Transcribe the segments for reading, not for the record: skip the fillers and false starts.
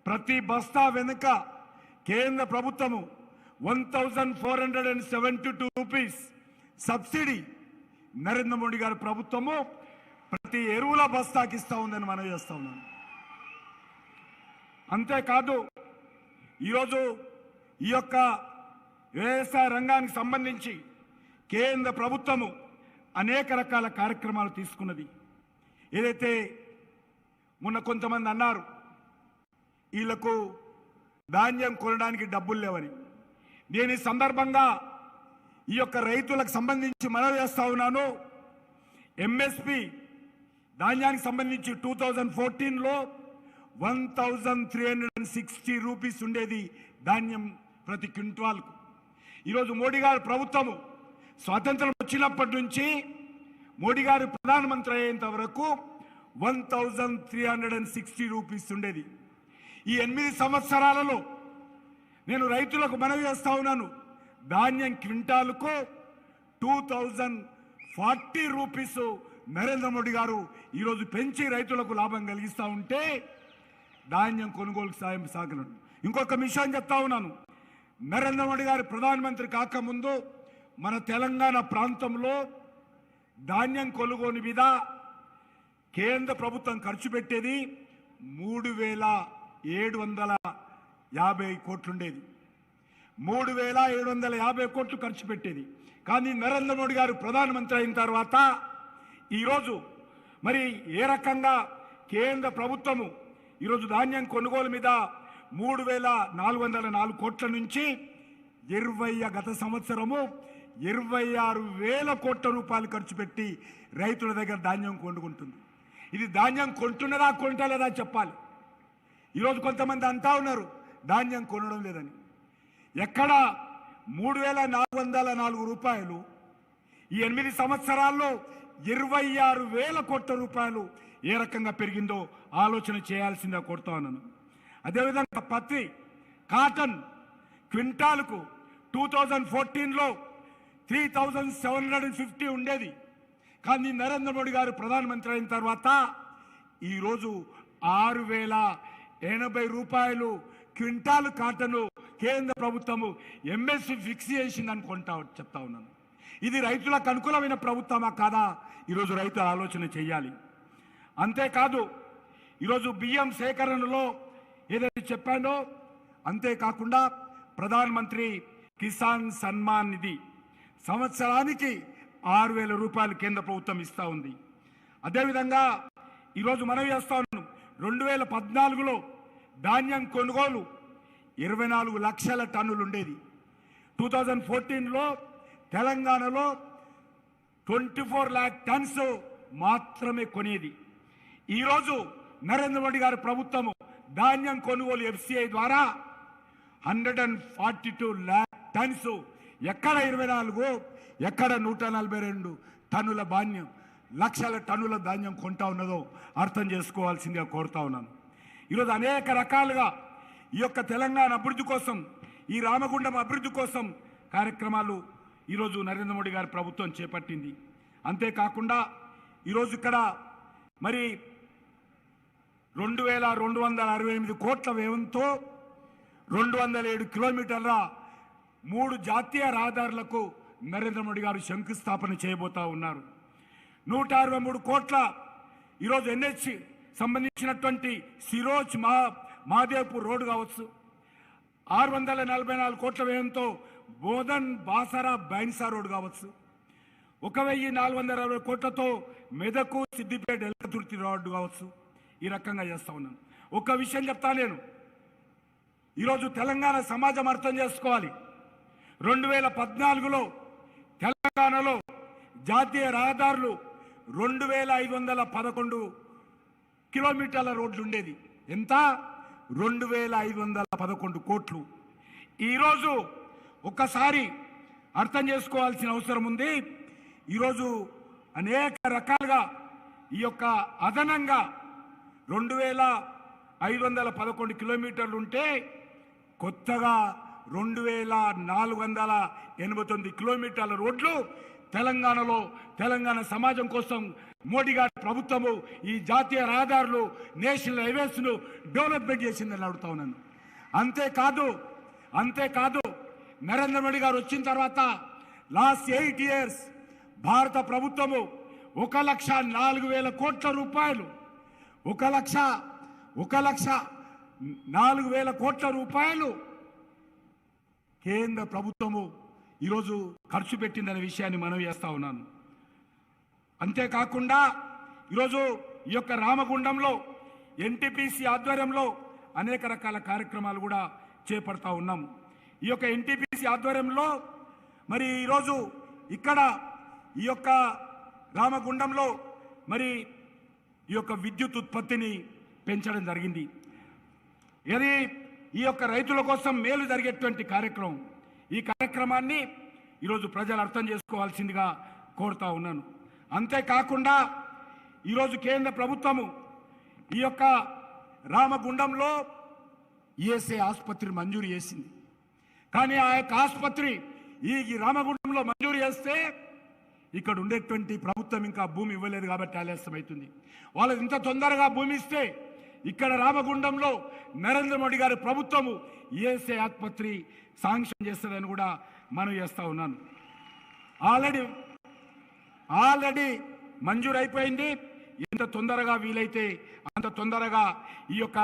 ప్రతి బస్తా వెనుక కేంద్ర ప్రభుత్వము 1472 రూపీస్ సబ్సిడీ నరేంద్ర మోడీ గారి ప్రభుత్వము ప్రతి ఎరువుల బస్తాకి ఇస్తా ఉందని మనం చేస్తా ఉన్నాం. అంతేకాదు ఈరోజు ఈ యొక్క వ్యవసాయ రంగానికి సంబంధించి కేంద్ర ప్రభుత్వము అనేక రకాల కార్యక్రమాలు తీసుకున్నది. ఏదైతే మొన్న కొంతమంది అన్నారు వీళ్లకు ధాన్యం కొనడానికి డబ్బులు లేవని, నేను ఈ సందర్భంగా ఈ యొక్క రైతులకు సంబంధించి మనవి చేస్తా ఉన్నాను. ఎంఎస్పి ధాన్యానికి సంబంధించి 2014లో 1360 రూపీస్ ఉండేది ధాన్యం ప్రతి క్వింటాల్కు. ఈరోజు మోడీ గారి ప్రభుత్వము స్వాతంత్రం వచ్చినప్పటి నుంచి మోడీ గారు ప్రధానమంత్రి అయ్యేంత వరకు 1360 రూపీస్ ఉండేది. ఈ 8 సంవత్సరాలలో నేను రైతులకు మనవి చేస్తా ఉన్నాను, ధాన్యం క్వింటాల్కు 2040 రూపీస్ నరేంద్ర మోడీ గారు ఈరోజు పెంచి రైతులకు లాభం కలిగిస్తూ ఉంటే ధాన్యం కొనుగోలు సాయం సాగలను. ఇంకొక విషయం చెప్తా ఉన్నాను, నరేంద్ర మోడీ గారు ప్రధానమంత్రి కాకముందు మన తెలంగాణ ప్రాంతంలో ధాన్యం కొనుగోలు మీద కేంద్ర ప్రభుత్వం ఖర్చు పెట్టేది 3750 కోట్లుండేది. 3750 కోట్లు ఖర్చు పెట్టేది. కానీ నరేంద్ర మోడీ గారు ప్రధానమంత్రి అయిన తర్వాత ఈరోజు మరి ఏ రకంగా కేంద్ర ప్రభుత్వము ఈరోజు ధాన్యం కొనుగోలు మీద 3404 కోట్ల నుంచి గత సంవత్సరము 26,000 కోట్ల రూపాయలు ఖర్చు పెట్టి రైతుల దగ్గర ధాన్యం కొనుక్కుంటుంది. ఇది ధాన్యం కొంటున్నదా కొంటలేదా చెప్పాలి. ఈరోజు కొంతమంది అంటా ఉన్నారు ధాన్యం కొనడం లేదని. ఎక్కడ 3404 రూపాయలు ఈ 8 సంవత్సరాల్లో 26,000 కోట్ల రూపాయలు ఏ రకంగా పెరిగిందో ఆలోచన చేయాల్సిందే కోరుతా ఉన్నాను. అదేవిధంగా పత్తి కాటన్ క్వింటాల్కు 2014లో 3750 ఉండేది. కానీ నరేంద్ర మోడీ గారు ప్రధానమంత్రి అయిన తర్వాత ఈరోజు 6080 రూపాయలు క్వింటాల్ కాటను కేంద్ర ప్రభుత్వము ఎంఎస్పి ఫిక్స్ చేసిందని చెప్తా ఉన్నాను. ఇది రైతులకు అనుకూలమైన ప్రభుత్వమా కాదా ఈరోజు రైతులు ఆలోచన చేయాలి. అంతేకాదు ఈరోజు బియ్యం సేకరణలో ఏదైతే చెప్పానో అంతేకాకుండా ప్రధానమంత్రి కిసాన్ సన్మాన్ నిధి సంవత్సరానికి 6000 రూపాయలు కేంద్ర ప్రభుత్వం ఇస్తూ ఉంది. అదేవిధంగా ఈరోజు మనం చేస్తా ఉన్నాం 2014లో ధాన్యం కొనుగోలు 24 లక్షల టన్నులు ఉండేది. 2014లో తెలంగాణలో 24 లాక్ టన్స్ మాత్రమే కొనేది. ఈరోజు నరేంద్ర మోడీ గారి ప్రభుత్వము ధాన్యం కొనుగోలు ఎఫ్సిఐ ద్వారా 142 లాక్ టన్స్, ఎక్కడ 24 ఎక్కడ 142 టన్నుల ధాన్యం లక్షల టన్నుల ధాన్యం కొంటా ఉన్నదో అర్థం చేసుకోవాల్సిందిగా కోరుతా ఉన్నాను. ఈరోజు అనేక రకాలుగా ఈ యొక్క తెలంగాణ అభివృద్ధి కోసం, ఈ రామగుండం అభివృద్ధి కోసం కార్యక్రమాలు ఈరోజు నరేంద్ర మోడీ గారి ప్రభుత్వం చేపట్టింది. అంతేకాకుండా ఈరోజు ఇక్కడ మరి 2268 కోట్ల వ్యయంతో 207 కిలోమీటర్ల 3 జాతీయ రహదారులకు నరేంద్ర మోడీ గారు శంకుస్థాపన చేయబోతా ఉన్నారు. 163 కోట్ల ఈరోజు ఎన్హెచ్ సంబంధించినటువంటి సిరోజ్ మహాదేవ్పూర్ రోడ్డు కావచ్చు, 644 కోట్ల వ్యయంతో బోధన్ బాసరా బైన్సా రోడ్డు కావచ్చు, 1460 కోట్లతో మెదకు సిద్దిపేట ఎల్లతుర్తి రోడ్డు కావచ్చు. ఈ రకంగా చేస్తా ఉన్నాను. ఒక విషయం చెప్తా, నేను ఈరోజు తెలంగాణ సమాజం అర్థం చేసుకోవాలి. 2014లో తెలంగాణలో జాతీయ రహదారులు 2511 కిలోమీటర్ల రోడ్లు ఉండేది. ఎంత? 2511 కోట్లు. ఈరోజు ఒక్కసారి అర్థం చేసుకోవాల్సిన అవసరం ఉంది. ఈరోజు అనేక రకాలుగా ఈ యొక్క అదనంగా 2511 కిలోమీటర్లు ఉంటే కొత్తగా 2489 కిలోమీటర్ల రోడ్లు తెలంగాణలో తెలంగాణ సమాజం కోసం మోడీ గారి ప్రభుత్వము ఈ జాతీయ రహదారులు నేషనల్ హైవేస్ను డెవలప్మెంట్ చేసిందని అడుగుతా ఉన్నాను. అంతేకాదు నరేంద్ర మోడీ గారు వచ్చిన తర్వాత లాస్ట్ 8 years భారత ప్రభుత్వము 1,04,000 కోట్ల రూపాయలు 1,04,000 కోట్ల రూపాయలు కేంద్ర ప్రభుత్వము ఈరోజు ఖర్చు పెట్టిందనే విషయాన్ని మనం చేస్తా ఉన్నాను. అంతేకాకుండా ఈరోజు ఈ యొక్క రామగుండంలో ఎన్టీపీసీ ఆధ్వర్యంలో అనేక రకాల కార్యక్రమాలు కూడా చేపడతా ఉన్నాము. ఈ యొక్క ఎన్టీపీసీ ఆధ్వర్యంలో మరి ఈరోజు ఇక్కడ ఈ యొక్క రామగుండంలో మరి ఈ యొక్క విద్యుత్ ఉత్పత్తిని పెంచడం జరిగింది. ఇది ఈ యొక్క రైతుల కోసం మేలు జరిగేటువంటి కార్యక్రమం. ఈ కార్యక్రమాన్ని ఈరోజు ప్రజలు అర్థం చేసుకోవాల్సిందిగా కోరుతా ఉన్నాను. అంతేకాకుండా ఈరోజు కేంద్ర ప్రభుత్వము ఈ యొక్క రామగుండంలో ఈఎస్ఐ ఆసుపత్రి మంజూరు చేసింది. కానీ ఆ యొక్క ఆసుపత్రి ఈ రామగుండంలో మంజూరు చేస్తే ఇక్కడ ఉండేటువంటి ప్రభుత్వం ఇంకా భూమి ఇవ్వలేదు కాబట్టి ఆలస్యం అవుతుంది. వాళ్ళు ఇంత తొందరగా భూమి ఇస్తే ఇక్కడ రామగుండంలో నరేంద్ర మోడీ గారి ప్రభుత్వము ఈఎస్ఐ ఆసుపత్రి శాంక్షన్ చేస్తుందని కూడా మనం చేస్తూ ఉన్నాను. ఆల్రెడీ మంజూరు అయిపోయింది. ఎంత తొందరగా వీలైతే అంత తొందరగా ఈ యొక్క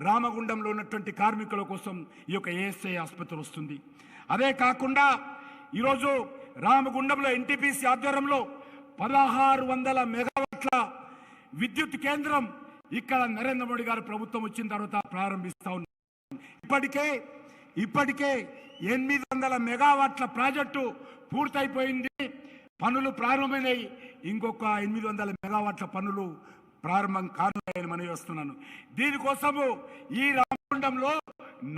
రామగుండంలో ఉన్నటువంటి కార్మికుల కోసం ఈ యొక్క ఏఎస్ఐ ఆసుపత్రి వస్తుంది. అదే కాకుండా ఈరోజు రామగుండంలో ఎన్టీపీసీ ఆధ్వర్యంలో 1600 మెగావాట్ల విద్యుత్ కేంద్రం ఇక్కడ నరేంద్ర మోడీ గారి ప్రభుత్వం వచ్చిన తర్వాత ప్రారంభిస్తా ఉన్నాం. ఇప్పటికే 800 మెగావాట్ల ప్రాజెక్టు పూర్తయిపోయింది. పనులు ప్రారంభమైనాయి. ఇంకొక 800 మెగావాట్ల పనులు ప్రారంభం కానున్నాయని మనం వస్తున్నాను. దీనికోసము ఈ రామగుండంలో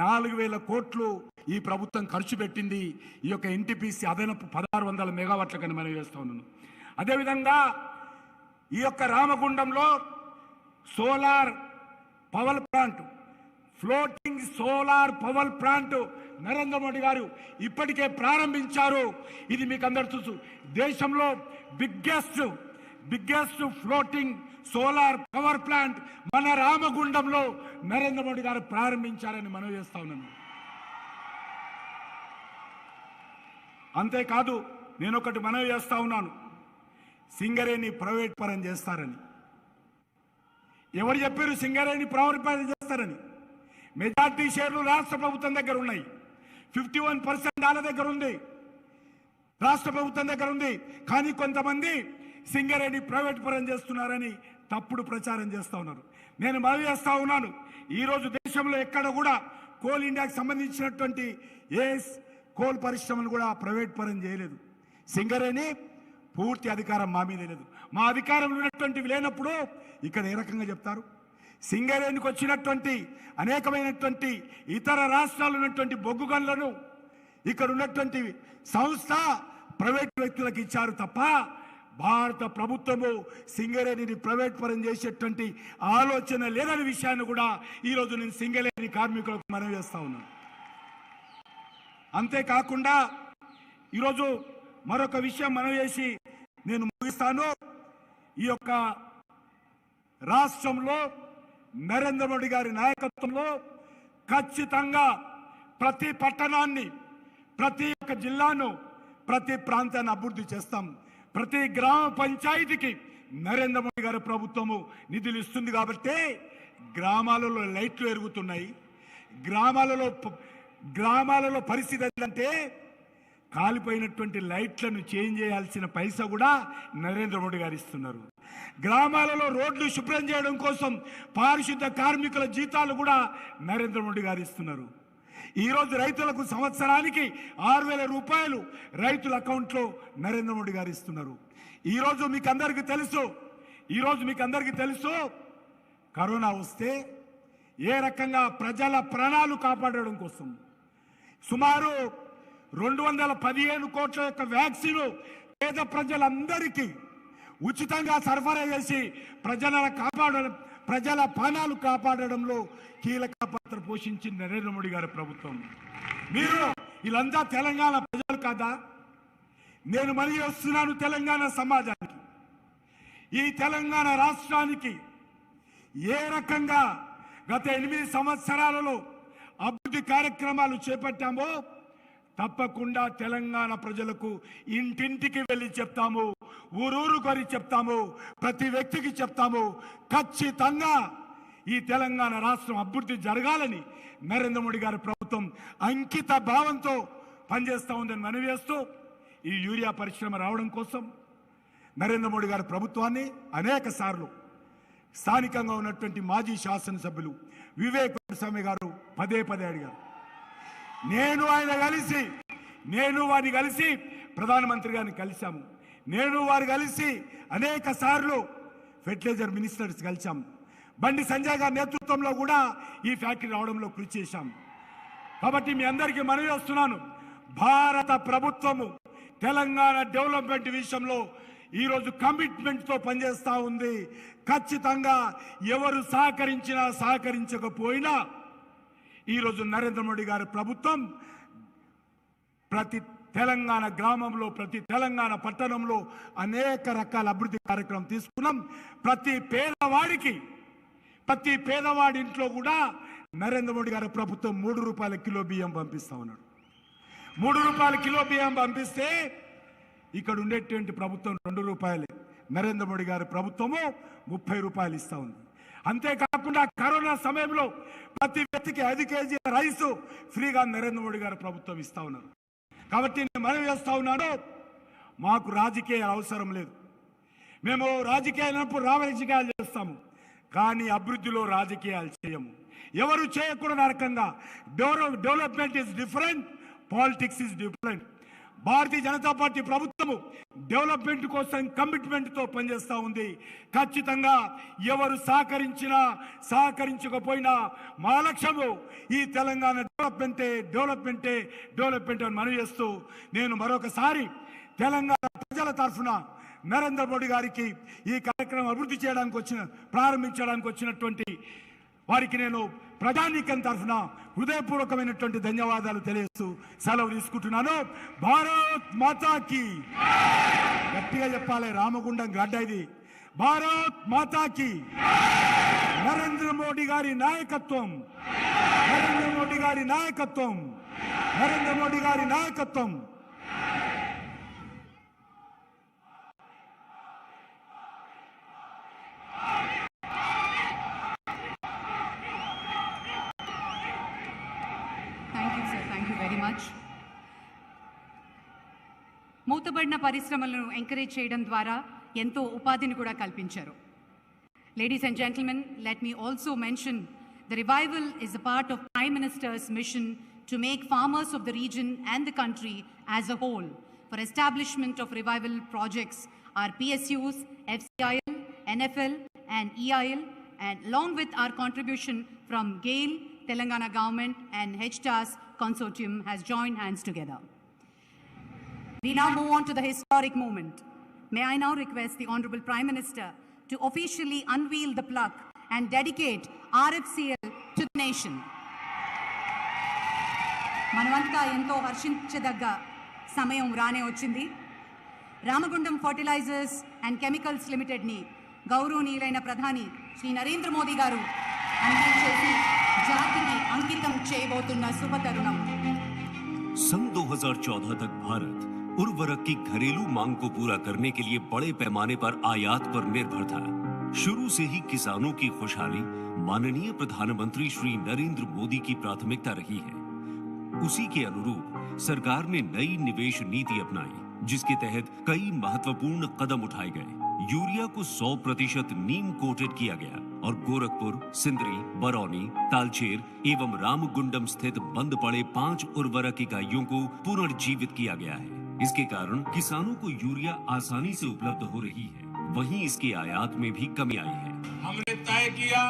4,000 కోట్లు ఈ ప్రభుత్వం ఖర్చు పెట్టింది. ఈ యొక్క ఎన్టీపీసీ అదనపు 1600 మెగావాట్లకని మనం వేస్తూ ఉన్నాను. అదేవిధంగా ఈ యొక్క రామగుండంలో solar power plant, floating solar power plant Narendra Modi garu ఇప్పటికే ప్రారంభించారు. ఇది మీకు అందరూ తెలుసు. దేశంలో biggest floating solar power plant మన రామగుండంలో నరేంద్ర మోడీ గారు ప్రారంభించారని మనం చేస్తా ఉన్నాను. అంతేకాదు నేను ఒకటి మనవి చేస్తా ఉన్నాను. సింగరేణి ప్రైవేట్ పరం చేస్తారని ఎవరు చెప్పారు? సింగరేణి ప్రైవేట్ పరం చేస్తారని. మెజార్టీ షేర్లు రాష్ట్ర ప్రభుత్వం దగ్గర ఉన్నాయి. 51% వాళ్ళ దగ్గర ఉంది, రాష్ట్ర ప్రభుత్వం దగ్గర ఉంది. కానీ కొంతమంది సింగరేణి ప్రైవేట్ పరం చేస్తున్నారని తప్పుడు ప్రచారం చేస్తూ ఉన్నారు. నేను మనవి చేస్తా ఉన్నాను, ఈరోజు దేశంలో ఎక్కడ కూడా కోల్ ఇండియాకి సంబంధించినటువంటి కోల్ పరిశ్రమను కూడా ప్రైవేట్ పరం చేయలేదు. సింగరేణి పూర్తి అధికారం మా మీద లేదు. మా అధికారంలో ఉన్నటువంటివి లేనప్పుడు ఇక్కడ ఏ రకంగా చెప్తారు? సింగరేణికి వచ్చినటువంటి అనేకమైనటువంటి ఇతర రాష్ట్రాలు ఉన్నటువంటి బొగ్గు గనులను ఇక్కడ ఉన్నటువంటి సంస్థ ప్రైవేట్ వ్యక్తులకు ఇచ్చారు తప్ప భారత ప్రభుత్వము సింగరేణిని ప్రైవేట్ పరం చేసేటువంటి ఆలోచన లేదనే విషయాన్ని కూడా ఈరోజు నేను సింగరేణి కార్మికులకు మనవి చేస్తా ఉన్నాను. అంతేకాకుండా ఈరోజు మరొక విషయం మనవి చేసి నేను ముగిస్తాను. ఈ యొక్క రాష్ట్రంలో నరేంద్ర మోడీ గారి నాయకత్వంలో ఖచ్చితంగా ప్రతి పట్టణాన్ని, ప్రతి ఒక్క జిల్లాను, ప్రతి ప్రాంతాన్ని అభివృద్ధి చేస్తాం. ప్రతి గ్రామ పంచాయతీకి నరేంద్ర మోడీ గారి ప్రభుత్వము నిధులు ఇస్తుంది. కాబట్టి గ్రామాలలో లైట్లు ఎరుగుతున్నాయి. గ్రామాలలో పరిస్థితి ఏంటంటే కాలిపోయినటువంటి లైట్లను చేంజ్ చేయాల్సిన పైసా కూడా నరేంద్ర మోడీ గారు ఇస్తున్నారు. గ్రామాలలో రోడ్లు శుభ్రం చేయడం కోసం పారిశుద్ధ కార్మికుల జీతాలు కూడా నరేంద్ర మోడీ గారు ఇస్తున్నారు. ఈరోజు రైతులకు సంవత్సరానికి 6,000 రూపాయలు రైతుల అకౌంట్లో నరేంద్ర మోడీ గారు ఇస్తున్నారు. ఈరోజు మీకు అందరికీ తెలుసు కరోనా వస్తే ఏ రకంగా ప్రజల ప్రాణాలు కాపాడడం కోసం సుమారు 215 కోట్ల యొక్క వ్యాక్సిన్ పేద ప్రజలందరికీ ఉచితంగా సరఫరా చేసి ప్రజల ప్రాణాలు కాపాడడంలో కీలక పాత్ర పోషించింది నరేంద్ర మోడీ గారి ప్రభుత్వం. మీరు వీళ్ళంతా తెలంగాణ ప్రజలు కాదా? నేను మళ్ళీ వస్తున్నాను తెలంగాణ సమాజానికి, ఈ తెలంగాణ రాష్ట్రానికి ఏ రకంగా గత 8 సంవత్సరాలలో అభివృద్ధి కార్యక్రమాలు చేపట్టామో తప్పకుండా తెలంగాణ ప్రజలకు ఇంటింటికి వెళ్ళి చెప్తాము, ఊరూరు కొరి చెప్తాము, ప్రతి వ్యక్తికి చెప్తాము. ఖచ్చితంగా ఈ తెలంగాణ రాష్ట్రం అభివృద్ధి జరగాలని నరేంద్ర మోడీ గారి ప్రభుత్వం అంకిత భావంతో పనిచేస్తూ ఉందని మనవి చేస్తూ, ఈ యూరియా పరిశ్రమ రావడం కోసం నరేంద్ర మోడీ గారి ప్రభుత్వాన్ని అనేక సార్లు స్థానికంగా ఉన్నటువంటి మాజీ శాసనసభ్యులు వివేక్ స్వామి గారు పదే అడిగారు. నేను వారిని కలిసి ప్రధానమంత్రి గారిని కలిశాము. నేను వారు కలిసి అనేక సార్లు ఫెర్టిలైజర్ మినిస్టర్స్ కలిశాము. బండి సంజయ్ గారి నేతృత్వంలో కూడా ఈ ఫ్యాక్టరీ రావడంలో కృషి చేశాము. కాబట్టి మీ అందరికీ మనవి వస్తున్నాను, భారత ప్రభుత్వము తెలంగాణ డెవలప్మెంట్ విషయంలో ఈరోజు కమిట్మెంట్తో పనిచేస్తూ ఉంది. ఖచ్చితంగా ఎవరు సహకరించినా సహకరించకపోయినా ఈరోజు నరేంద్ర మోడీ గారి ప్రభుత్వం ప్రతి తెలంగాణ గ్రామంలో, ప్రతి తెలంగాణ పట్టణంలో అనేక రకాల అభివృద్ధి కార్యక్రమం తీసుకున్నాం. ప్రతి పేదవాడి ఇంట్లో కూడా నరేంద్ర మోడీ గారి ప్రభుత్వం 3 రూపాయల కిలో బియ్యం పంపిస్తా ఉన్నాడు. 3 రూపాయల కిలో బియ్యం పంపిస్తే ఇక్కడ ఉండేటువంటి ప్రభుత్వం 2 రూపాయలే. నరేంద్ర మోడీ గారి ప్రభుత్వము 30 రూపాయలు ఇస్తా ఉంది. అంతేకాకుండా కరోనా సమయంలో ప్రతి వ్యక్తికి 5 కేజీ రైసు ఫ్రీగా నరేంద్ర మోడీ గారి ప్రభుత్వం ఇస్తా ఉన్నారు. కాబట్టి నేను మనవి చేస్తా ఉన్నాను, మాకు రాజకీయాలు అవసరం లేదు. మేము రాజకీయాలు రాజకీయాలు చేస్తాము, కానీ అభివృద్ధిలో రాజకీయాలు చేయము. ఎవరు చేయకూడని రకంగా development is different, politics is different. Bharatiya Janata party ప్రభుత్వము డెవలప్మెంట్ కోసం కమిట్మెంట్తో పనిచేస్తూ ఉంది. ఖచ్చితంగా ఎవరు సహకరించినా సహకరించకపోయినా మా లక్ష్యము ఈ తెలంగాణ డెవలప్మెంట్ అని మనవి చేస్తూ, నేను మరొకసారి తెలంగాణ ప్రజల తరఫున నరేంద్ర మోడీ గారికి ఈ కార్యక్రమం అభివృద్ధి చేయడానికి ప్రారంభించడానికి వచ్చినటువంటి వారికి నేను ప్రజానీకం తరఫున హృదయపూర్వకమైనటువంటి ధన్యవాదాలు తెలియజేస్తూ సెలవు తీసుకుంటున్నాను. భారత్ మాతాకి, గట్టిగా చెప్పాలి, రామగుండం గడ్డ ఇది. భారత్ మాతాకి. నరేంద్ర మోడీ గారి నాయకత్వం, నరేంద్ర మోడీ గారి నాయకత్వం, నరేంద్ర మోడీ గారి నాయకత్వం. మూతబడిన పరిశ్రమలను ఎంకరేజ్ చేయడం ద్వారా ఎంతో ఉపాధిని కూడా కల్పించారు. Ladies and gentlemen, let me also mention the revival is a part of Prime Minister's mission to make farmers of the region and the country as a whole. For establishment of revival projects are PSUs, FCIL, NFL and EIL, and along with our contribution from GAIL, Telangana government and HTAS consortium has joined hands together. We now move on to the historic moment. May I now request the Honorable Prime Minister to officially unveil the plug and dedicate RFCL to the nation. మనమంతా ఎంతో హర్షించదగ్గ సమయం రానే వచ్చింది. Ramagundam fertilisers and chemicals లిమిటెడ్ని గౌరవనీయులైన ప్రధాని శ్రీ నరేంద్ర మోదీ గారు అందించేసి జాతికి అంకితం చేయబోతున్న శుభతరుణం. सन 2014 तक भारत उर्वरक की घरेलू मांग को पूरा करने के लिए बड़े पैमाने पर आयात पर निर्भर था। शुरू से ही किसानों की खुशहाली माननीय प्रधानमंत्री श्री नरेंद्र मोदी की प्राथमिकता रही है। उसी के अनुरूप सरकार ने नई निवेश नीति अपनाई, जिसके तहत कई महत्वपूर्ण कदम उठाए गए। यूरिया को 100% नीम कोटेड किया गया और गोरखपुर, सिंदरी, बरौनी, तालचेर एवं रामगुंडम स्थित बंद पड़े 5 उर्वरक इकाइयों को पुनर्जीवित किया गया है। इसके कारण किसानों को यूरिया आसानी से उपलब्ध हो रही है। वहीं इसके आयात में भी कमी आई है। हमने तय किया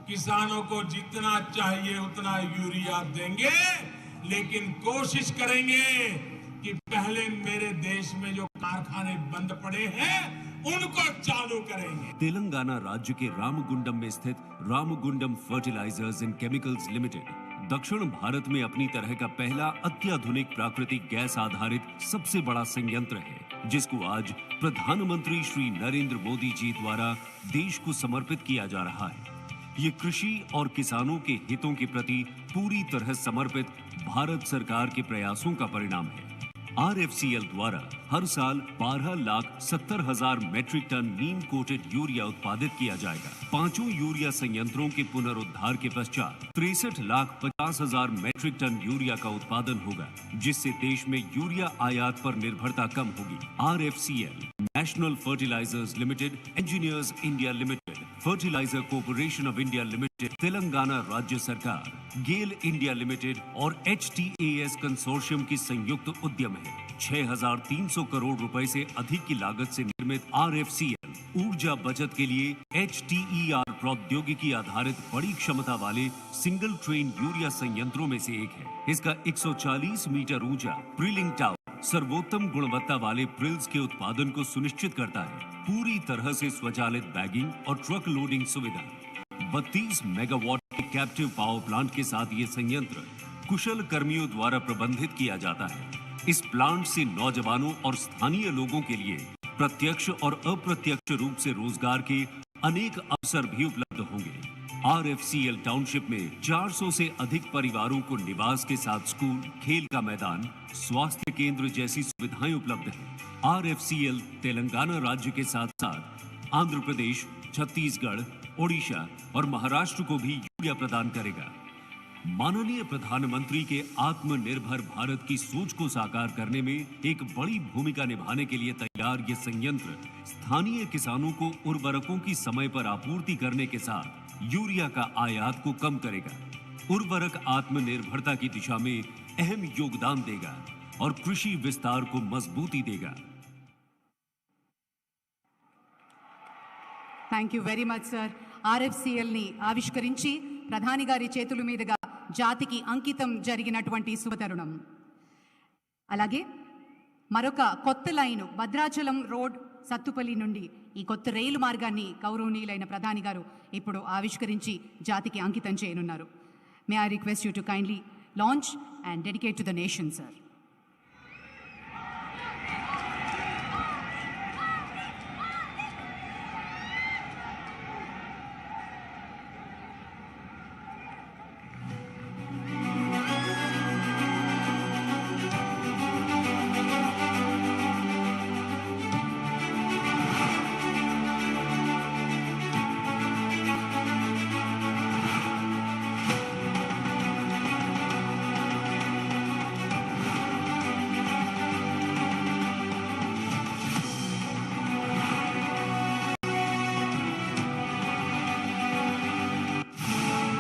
किसानों को जितना चाहिए उतना यूरिया देंगे, लेकिन कोशिश करेंगे कि पहले मेरे देश में जो कारखाने बंद पड़े हैं उनको चालू करेंगे। तेलंगाना राज्य के रामगुंडम में स्थित Ramagundam fertilizers and chemicals limited दक्षिण भारत में अपनी तरह का पहला अत्याधुनिक प्राकृतिक गैस आधारित सबसे बड़ा संयंत्र है, जिसको आज प्रधानमंत्री श्री नरेंद्र मोदी जी द्वारा देश को समर्पित किया जा रहा है। ये कृषि और किसानों के हितों के प्रति पूरी तरह समर्पित भारत सरकार के प्रयासों का परिणाम है। RFCL द्वारा हर साल 12,70,000 मैट्रिक टन नीम कोटेड यूरिया उत्पादित किया जाएगा। 5 यूरिया संयंत्रों के पुनरुद्धार के पश्चात 63,50,000 मैट्रिक टन यूरिया का उत्पादन होगा, जिससे देश में यूरिया आयात पर निर्भरता कम होगी। RFCL, national fertilizers limited, engineers India limited, fertilizer corporation of India limited, Telangana राज्य सरकार, गेल इंडिया लिमिटेड और HTAS कंसोर्शियम की संयुक्त उद्यम है। 6,300 करोड़ रुपए से अधिक की लागत से निर्मित RFCL ऊर्जा बचत के लिए HTER प्रौद्योगिकी आधारित बड़ी क्षमता वाले सिंगल ट्रेन यूरिया संयंत्रों में से एक है। इसका 140 मीटर ऊंचा प्रिलिंग टावर सर्वोत्तम गुणवत्ता वाले प्रिल्स के उत्पादन को सुनिश्चित करता है। पूरी तरह से स्वचालित बैगिंग और ट्रक लोडिंग सुविधा। 32 मेगावाट के कैप्टिव पावर प्लांट के साथ ये संयंत्र कुशल कर्मियों द्वारा प्रबंधित किया जाता है। इस प्लांट से नौजवानों और स्थानीय लोगों के लिए प्रत्यक्ष और अप्रत्यक्ष रूप से रोजगार के अनेक अवसर भी उपलब्ध होंगे। RFCL टाउनशिप में 400 से अधिक परिवारों को निवास के साथ स्कूल, खेल का मैदान, स्वास्थ्य केंद्र जैसी सुविधाएं उपलब्ध हैं। RFCL तेलंगाना राज्य के साथ साथ आंध्र प्रदेश, छत्तीसगढ़, ओडिशा और महाराष्ट्र को भी यूरिया प्रदान करेगा। माननीय प्रधानमंत्री के आत्मनिर्भर भारत की सोच को साकार करने में एक बड़ी भूमिका निभाने के लिए तैयार ये संयंत्र स्थानीय किसानों को उर्वरकों की समय पर आपूर्ति करने के साथ यूरिया का आयात को कम करेगा, उर्वरक आत्मनिर्भरता की दिशा में अहम योगदान देगा और कृषि विस्तार को मजबूती देगा। Thank you very much sir. RFCLని ఆవిష్కరించి ప్రధాని గారి చేతుల మీదుగా జాతికి అంకితం జరిగినటువంటి శుభతరుణం. అలాగే మరొక కొత్త లైను భద్రాచలం రోడ్ సత్తుపల్లి నుండి ఈ కొత్త రైలు మార్గాన్ని గౌరవనీయులైన ప్రధాని గారు ఇప్పుడు ఆవిష్కరించి జాతికి అంకితం చేయనున్నారు. మే I request you to kindly launch and dedicate to the nation sir.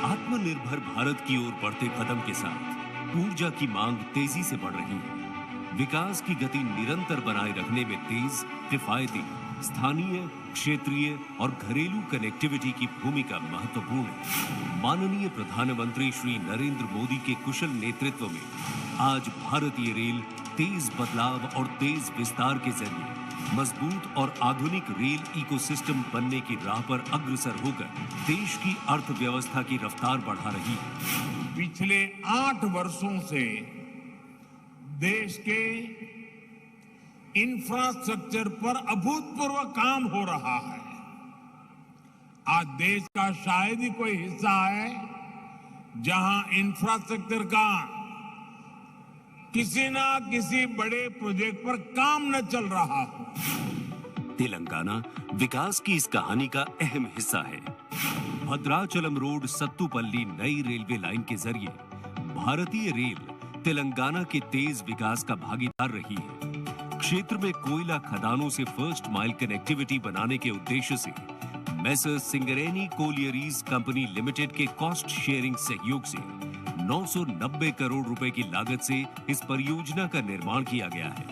आत्मनिर्भर भारत की ओर बढ़ते कदम के साथ ऊर्जा की मांग तेजी से बढ़ रही है। विकास की गति निरंतर बनाए रखने में तेज, किफायती, स्थानीय, क्षेत्रीय और घरेलू कनेक्टिविटी की भूमिका महत्वपूर्ण है। माननीय प्रधानमंत्री श्री नरेंद्र मोदी के कुशल नेतृत्व में आज भारतीय रेल तेज बदलाव और तेज विस्तार के जरिए मजबूत और आधुनिक रेल इकोसिस्टम बनने की राह पर अग्रसर होकर देश की अर्थव्यवस्था की रफ्तार बढ़ा रही है। पिछले 8 वर्षों से देश के इंफ्रास्ट्रक्चर पर अभूतपूर्व काम हो रहा है। आज देश का शायद ही कोई हिस्सा है जहां इंफ्रास्ट्रक्चर का किसी ना किसी बड़े प्रोजेक्ट पर काम न चल रहा हो। तेलंगाना विकास की इस कहानी का अहम हिस्सा है। भद्राचलम रोड सत्तुपल्ली नई रेलवे लाइन के जरिए भारतीय रेल तेलंगाना के तेज विकास का भागीदार रही है। क्षेत्र में कोयला खदानों से फर्स्ट माइल कनेक्टिविटी बनाने के उद्देश्य से Messrs Singareni collieries company limited के कॉस्ट शेयरिंग सहयोग से 990 करोड़ रुपए की लागत से इस परियोजना का निर्माण किया गया है।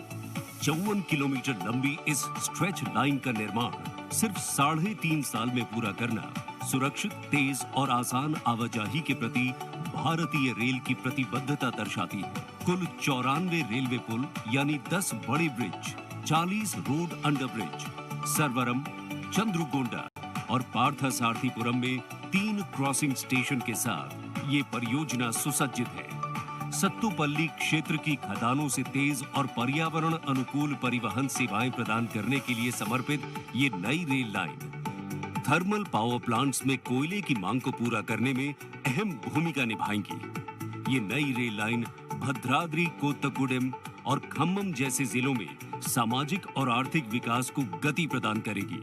54 किलोमीटर लंबी इस स्ट्रेच लाइन का निर्माण सिर्फ 3.5 साल में पूरा करना सुरक्षित, तेज और आसान आवाजाही के प्रति भारतीय रेल की प्रतिबद्धता दर्शाती है। कुल 94 रेलवे पुल यानी 10 बड़े ब्रिज, 40 रोड अंडर ब्रिज, सरवरम, चंद्रगोंडा और पार्थसारथीपुरम में 3 क्रॉसिंग स्टेशन के साथ ये परियोजना सुसज्जित है। सत्तुपल्ली क्षेत्र की खदानों से तेज और पर्यावरण अनुकूल परिवहन सेवाएं प्रदान करने के लिए समर्पित ये नई rail line thermal power plants में कोयले की मांग को पूरा करने में अहम भूमिका निभाएंगी। ये नई रेल लाइन भद्राद्री, कोत्तगुडेम और खम्मम जैसे जिलों में सामाजिक और आर्थिक विकास को गति प्रदान करेगी।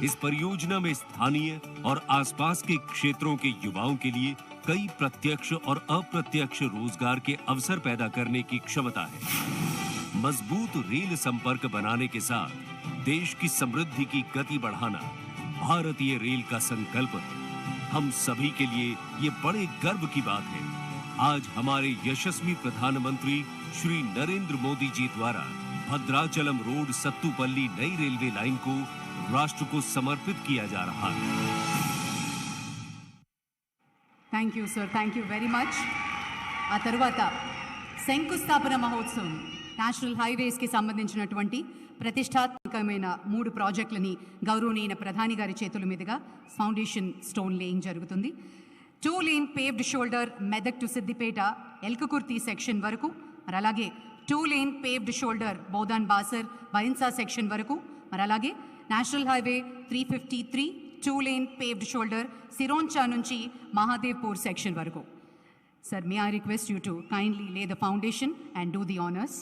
इस परियोजना में स्थानीय और आसपास के क्षेत्रों के युवाओं के लिए कई प्रत्यक्ष और अप्रत्यक्ष रोजगार के अवसर पैदा करने की क्षमता है। मजबूत रेल संपर्क बनाने के साथ देश की समृद्धि की गति बढ़ाना भारतीय रेल का संकल्प है। हम सभी के लिए ये बड़े गर्व की बात है। आज हमारे यशस्वी प्रधानमंत्री श्री नरेंद्र मोदी जी द्वारा भद्राचलम रोड सत्तुपल्ली नई रेलवे लाइन को राष्ट्र को समर्पित किया जा रहा है। Thank you sir, thank you very much. ఆ తర్వాత శంకుస్థాపన మహోత్సవం నేషనల్ హైవేస్కి సంబంధించినటువంటి ప్రతిష్టాత్మకమైన 3 ప్రాజెక్టులని గౌరవనీయ ప్రధాని గారి చేతుల మీదుగా ఫౌండేషన్ స్టోన్ లేయింగ్ జరుగుతుంది. 2 lane paved shoulder Medak to Siddipet Elkathurthy section వరకు, మరి అలాగే 2 lane paved shoulder Bodhan Basar Bhainsa section వరకు, మరి అలాగే national highway 353 2 lane paved shoulder Sironcha నుంచి మహాదేవ్పూర్ సెక్షన్ వరకు. Sir, may I request you to kindly lay the foundation and do the honours.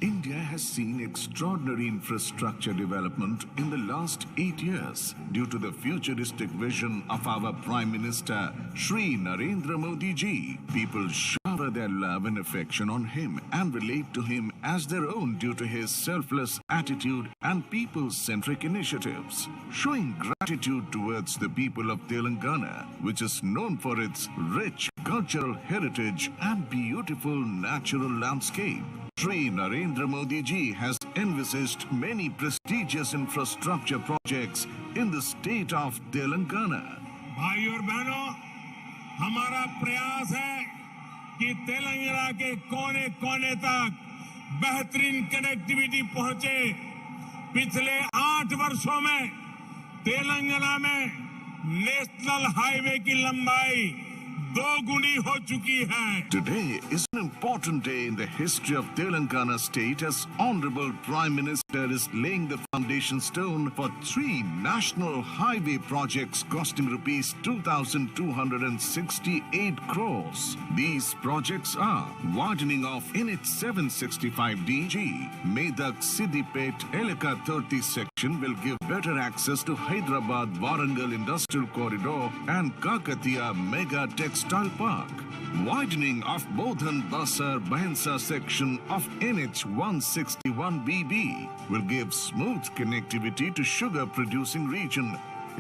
India has seen extraordinary infrastructure development in the last 8 years due to the futuristic vision of our Prime Minister Shri Narendra Modi ji. People shower their love and affection on him and relate to him as their own due to his selfless attitude and people-centric initiatives. Showing gratitude towards the people of Telangana, which is known for its rich cultural heritage and beautiful natural landscape. Shri Narendra Modi ji has envisaged many prestigious infrastructure projects in the state of Telangana. भाई और बहनों, हमारा प्रयास है कि तेलंगाना के कोने कोने तक बेहतरीन कनेक्टिविटी पहुंचे। पिछले 8 वर्षों में तेलंगाना में नेशनल हाईवे की लंबाई 2 गुनी हो चुकी है। Today is an important day in the history of Telangana state as Honorable Prime Minister is laying the foundation stone for 3 national highway projects costing rupees 2,268 crores. These projects are widening of NH 765 DG, Medak Siddipet Eleka 30 section will give better access to Hyderabad Warangal Industrial Corridor and Kakatiya Mega Textile Park. Widening of Bodhan Basar Bhensa section of NH 161BB will give smooth connectivity to sugar producing region.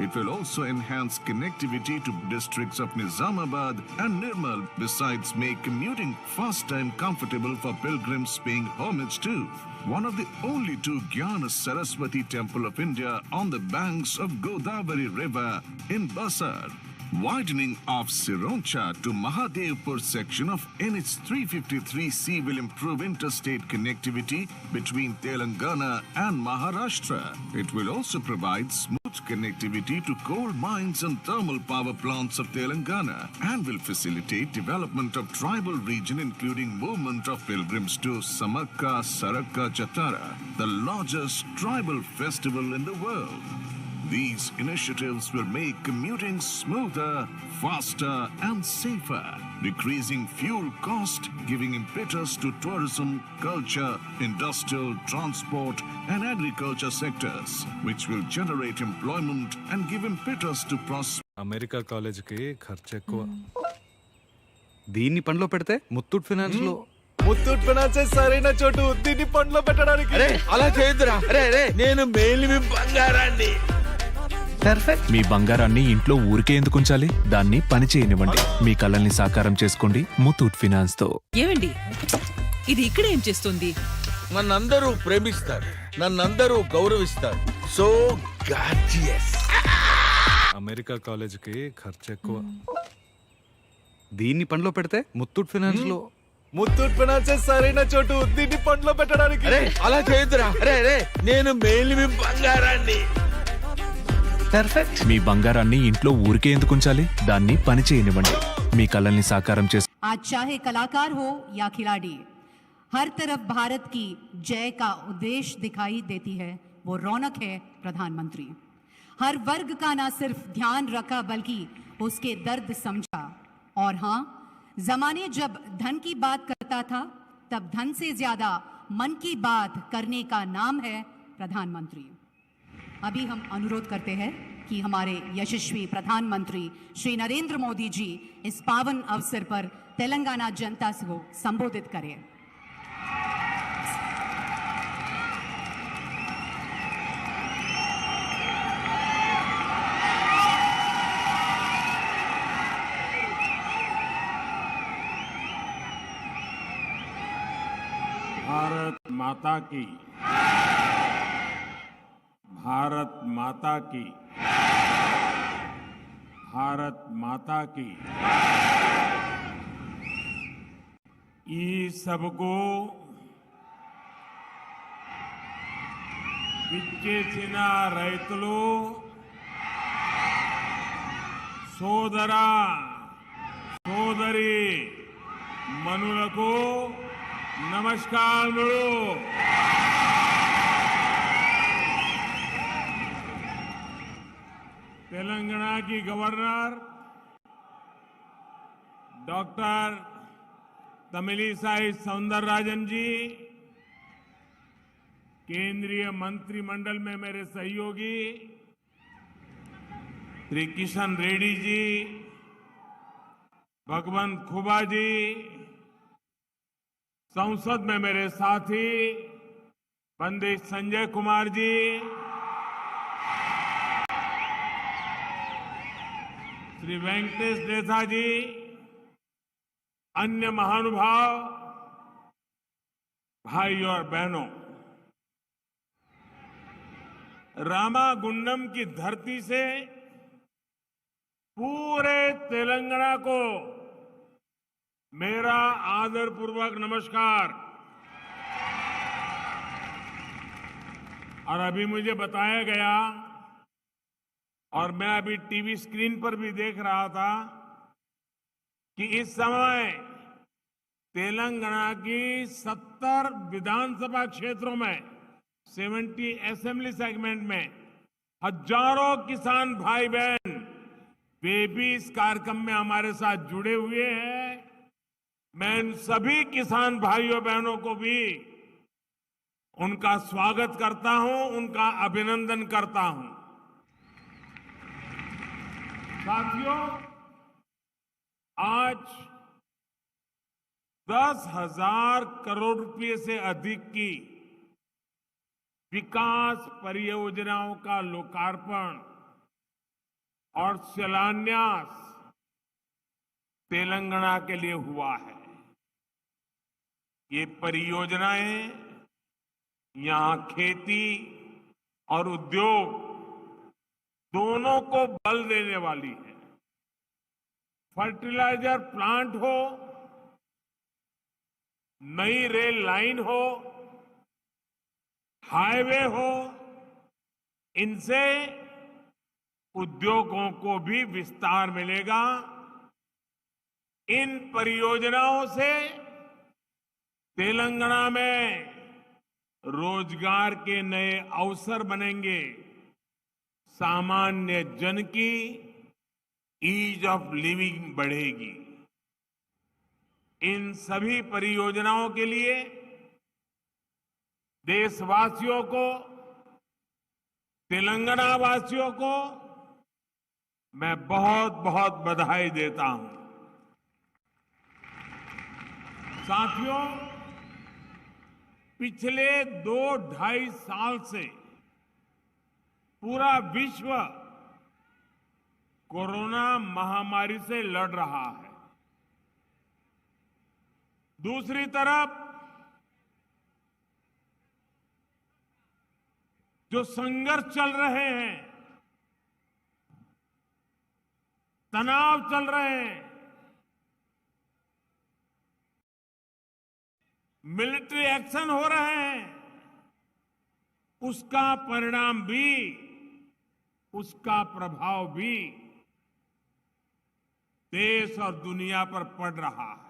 It will also enhance connectivity to districts of Nizamabad and Nirmal, besides make commuting faster and comfortable for pilgrims paying homage to one of the only 2 Gyana Saraswati Temple of India on the banks of Godavari River in Basar. Widening of Sironcha to Mahadevpur section of NH 353C will improve interstate connectivity between Telangana and Maharashtra. It will also provide smooth connectivity to coal mines and thermal power plants of Telangana and will facilitate development of tribal region, including movement of pilgrims to Samakka Sarakka Chatara, the largest tribal festival in the world. These initiatives will make commuting smoother, faster and safer. decreasing fuel cost, giving impetus to tourism, culture, industrial, transport and agriculture sectors, which will generate employment and give impetus to prosperity. America కాలేజీకి ఖర్చు ఎక్కువ. దీన్ని పనిలో పెడితే Muthoot finance లో Muthoot finance సరైన చోటు దీన్ని పనిలో పెట్టడానికి. అలా చేయొద్దురా. నేను మేలు మీ బంగారాన్ని. పర్ఫెక్ట్. మీ బంగారాన్ని ఇంట్లో ఊరికే ఎందుకు ఉంచాలి? దాన్ని పని చేయనివ్వండి. మీ కలల్ని సాకారం చేసుకోండి ముత్తూట్ ఫైనాన్స్ తో. ఏమండి, ఇది ఇక్కడ ఏం చేస్తుంది? నన్నందరూ ప్రేమిస్తారు, నన్నందరూ గౌరవిస్తారు. So gorgeous. అమెరికా కాలేజీకి ఖర్చు ఎక్కువ. దీన్ని పనిలో పెడితే ముత్తూట్ ఫైనాన్స్ లో ముత్తూట్ ఫైనాన్స్ సరైన చోటు దీన్ని పనిలో పెట్టడానికి. అలా చేయొద్దురా. నేను మేలు మీ బంగారాన్ని. పర్ఫెక్ట్. మీ బంగారాన్ని ఇంట్లో ఊరికే ఎందుకు ఉంచాలి? దాన్ని పని చేయనివ్వండి. మీ కలల్ని సాకారం చేసుకోండి. आज चाहे कलाकार हो या खिलाड़ी, हर तरफ भारत की जय का उद्देश्य दिखाई देती है। वो रौनक है प्रधानमंत्री। हर वर्ग का ना सिर्फ ध्यान रखा बल्कि उसके दर्द समझा। और हाँ, जमाने जब धन की बात करता था तब धन से ज्यादा मन की बात करने का नाम है प्रधानमंत्री। अभी हम अनुरोध करते हैं कि हमारे यशस्वी प्रधानमंत्री श्री नरेंद्र मोदी जी इस पावन अवसर पर तेलंगाना जनता को संबोधित करें। भारत माता की, भारत माता की, भारत माता की। ఈ సభకు విచ్చేసిన రైతులు సోదర సోదరి మనులకు నమస్కారములు. तेलंगाना की गवर्नर डॉक्टर तमिलिसाई सौंदरराजन जी, केंद्रीय मंत्रिमंडल में मेरे सहयोगी श्री किशन रेड्डी जी, भगवंत खुबा जी, संसद में मेरे साथी पंडित संजय कुमार जी, श्री वेंकटेश देथा जी, अन्य महानुभाव, भाई और बहनों, रामागुंडम की धरती से पूरे तेलंगाना को मेरा आदरपूर्वक नमस्कार। और अभी मुझे बताया गया और मैं अभी टीवी स्क्रीन पर भी देख रहा था कि इस समय तेलंगाना की 70 विधानसभा क्षेत्रों में 70 असेंबली सेगमेंट में हजारों किसान भाई बहन वे भी इस कार्यक्रम में हमारे साथ जुड़े हुए हैं। मैं इन सभी किसान भाइयों बहनों को भी उनका स्वागत करता हूं, उनका अभिनंदन करता हूं। साथियों, आज 10,000 करोड़ रुपए से अधिक की विकास परियोजनाओं का लोकार्पण और शिलान्यास तेलंगाना के लिए हुआ है। ये परियोजनाएं यहां खेती और उद्योग दोनों को बल देने वाली है। फर्टिलाइजर प्लांट हो, नई रेल लाइन हो, हाईवे हो, इनसे उद्योगों को भी विस्तार मिलेगा। इन परियोजनाओं से तेलंगाना में रोजगार के नए अवसर बनेंगे। सामान्य जन की ईज ऑफ लिविंग बढ़ेगी। इन सभी परियोजनाओं के लिए देशवासियों को, तेलंगाना वासियों को मैं बहुत बहुत बधाई देता हूं। साथियों, पिछले 2-2.5 साल से पूरा विश्व कोरोना महामारी से लड़ रहा है। दूसरी तरफ जो संघर्ष चल रहे हैं, तनाव चल रहे हैं, मिलिट्री एक्शन हो रहे हैं, उसका परिणाम भी, उसका प्रभाव भी देश और दुनिया पर पड़ रहा है।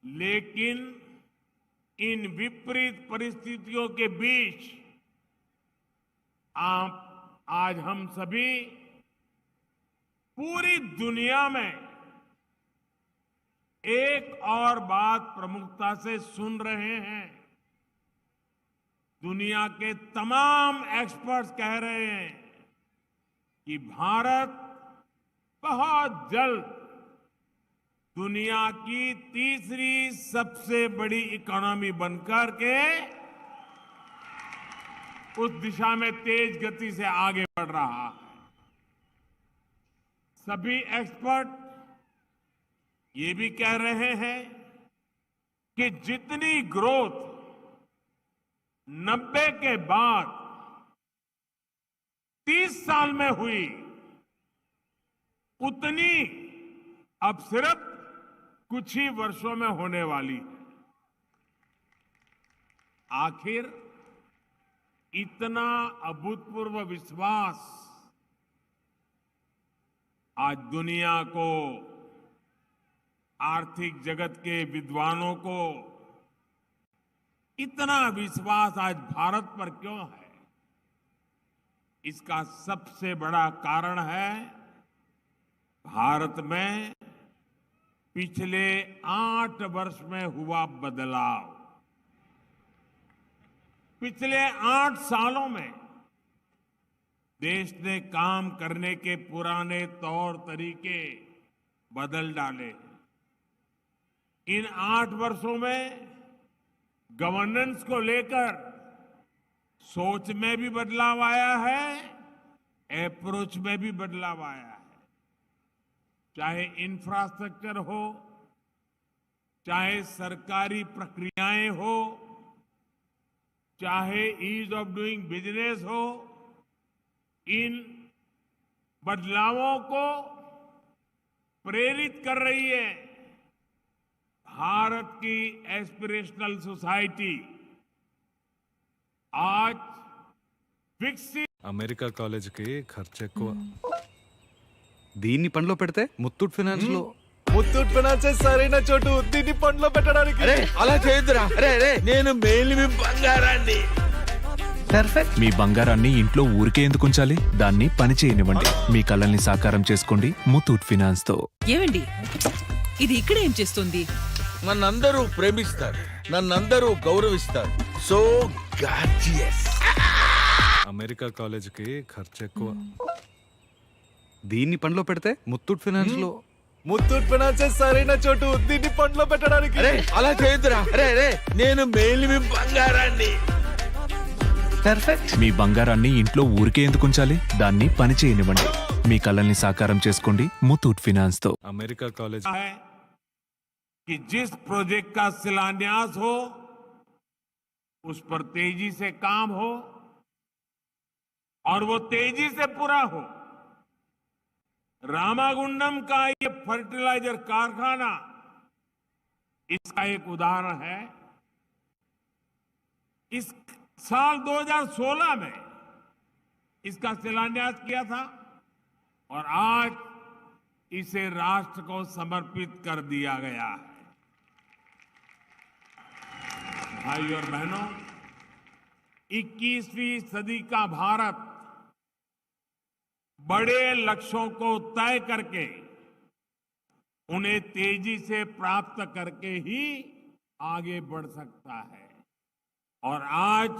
लेकिन इन विपरीत परिस्थितियों के बीच आज हम सभी पूरी दुनिया में एक और बात प्रमुखता से सुन रहे हैं। दुनिया के तमाम एक्सपर्ट्स कह रहे हैं कि भारत बहुत जल्द दुनिया की तीसरी सबसे बड़ी इकोनॉमी बनकर के उस दिशा में तेज गति से आगे बढ़ रहा है। सभी एक्सपर्ट ये भी कह रहे हैं कि जितनी ग्रोथ 90 के बाद 30 साल में हुई, उतनी अब सिर्फ कुछ ही वर्षों में होने वाली है। आखिर इतना अभूतपूर्व विश्वास आज दुनिया को, आर्थिक जगत के विद्वानों को इतना विश्वास आज भारत पर क्यों है? इसका सबसे बड़ा कारण है भारत में पिछले 8 वर्ष में हुआ बदलाव। पिछले 8 सालों में देश ने काम करने के पुराने तौर तरीके बदल डाले। इन 8 वर्षों में गवर्नेंस को लेकर सोच में भी बदलाव आया है, अप्रोच में भी बदलाव आया है। चाहे इंफ्रास्ट्रक्चर हो, चाहे सरकारी प्रक्रियाएं हो, चाहे ईज ऑफ डूइंग बिजनेस हो, इन बदलावों को प्रेरित कर रही है भारत की एस्पिरेशनल सोसाइटी। आज विकसित అమెరికా కాలేజీకి ఖర్చు ఎక్కువ. దీన్ని పనిలో పెడితే ముత్తూట్ ఫైనాన్స్ లో ముత్తూట్ ఫైనాన్స్ సరైన చోటు. దీన్ని పనిలో పెట్టడానికి. అరే అలా చేయొద్దురా. అరే అరే నేను మెయిన్ మీ బంగారాన్ని. పర్ఫెక్ట్. మీ బంగారాన్ని ఇంట్లో ఊరికే ఎందుకు ఉంచాలి? దాన్ని పని చేయనివ్వండి. మీ కలల్ని సాకారం చేసుకోండి ముత్తూట్ ఫైనాన్స్ తో. ఏమండి, ఇది ఇక్కడ ఏం చేస్తుంది? నన్నందరూ ప్రేమిస్తారు, నన్నందరూ గౌరవిస్తారు. So gorgeous. అమెరికా కాలేజీకి ఖర్చు ఎక్కువ. దీన్ని పనిలో పెడితే ముత్తూట్ ఫైనాన్స్ లో ముత్తూట్ ఫైనాన్స్ సరైన చోటు. దీన్ని పనిలో పెట్టడానికి. అరే అలా చేయొద్దురా. అరే అరే నేను మెయిన్ మీ బంగారాన్ని. పర్ఫెక్ట్. మీ బంగారాన్ని ఇంట్లో ఊరికే ఎందుకు ఉంచాలి? దాన్ని పని చేయనివ్వండి. మీ కలల్ని సాకారం చేసుకోండి ముత్తూట్ ఫైనాన్స్ తో. అమెరికా కాలేజ్ है कि जिस प्रोजेक्ट का शिलान्यास हो उस पर तेजी से काम हो और वो तेजी से पूरा हो। रामागुंडम का ये फर्टिलाइजर कारखाना इसका एक उदाहरण है। इस साल 2016 में इसका शिलान्यास किया था और आज इसे राष्ट्र को समर्पित कर दिया गया है। भाई और बहनों, 21वीं सदी का भारत बड़े लक्ष्यों को तय करके उन्हें तेजी से प्राप्त करके ही आगे बढ़ सकता है। और आज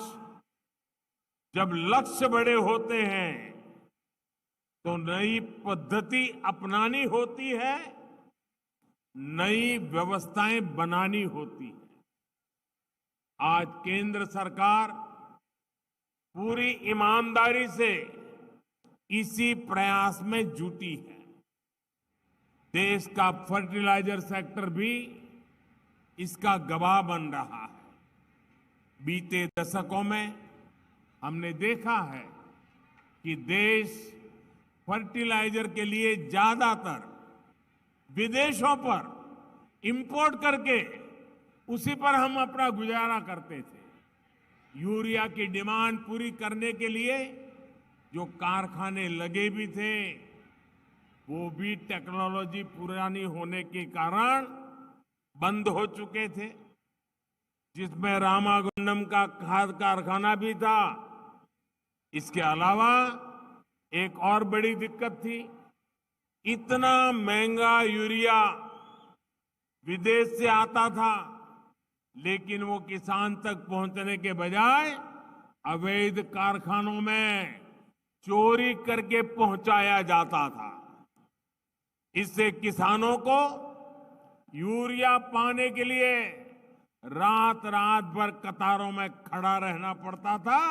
जब लक्ष्य बड़े होते हैं तो नई पद्धति अपनानी होती है, नई व्यवस्थाएं बनानी होती है। आज केंद्र सरकार पूरी ईमानदारी से इसी प्रयास में जुटी है। देश का फर्टिलाइजर सेक्टर भी इसका गवाह बन रहा है। बीते दशकों में हमने देखा है कि देश फर्टिलाइजर के लिए ज्यादातर विदेशों पर इंपोर्ट करके उसी पर हम अपना गुजारा करते थे। यूरिया की डिमांड पूरी करने के लिए जो कारखाने लगे भी थे, वो भी टेक्नोलॉजी पुरानी होने के कारण बंद हो चुके थे, जिसमें रामागुंडम का खाद कारखाना भी था। इसके अलावा एक और बड़ी दिक्कत थी, इतना महंगा यूरिया विदेश से आता था, लेकिन वो किसान तक पहुंचने के बजाय अवैध कारखानों में चोरी करके पहुंचाया जाता था। इससे किसानों को यूरिया पाने के लिए रात रात भर कतारों में खड़ा रहना पड़ता था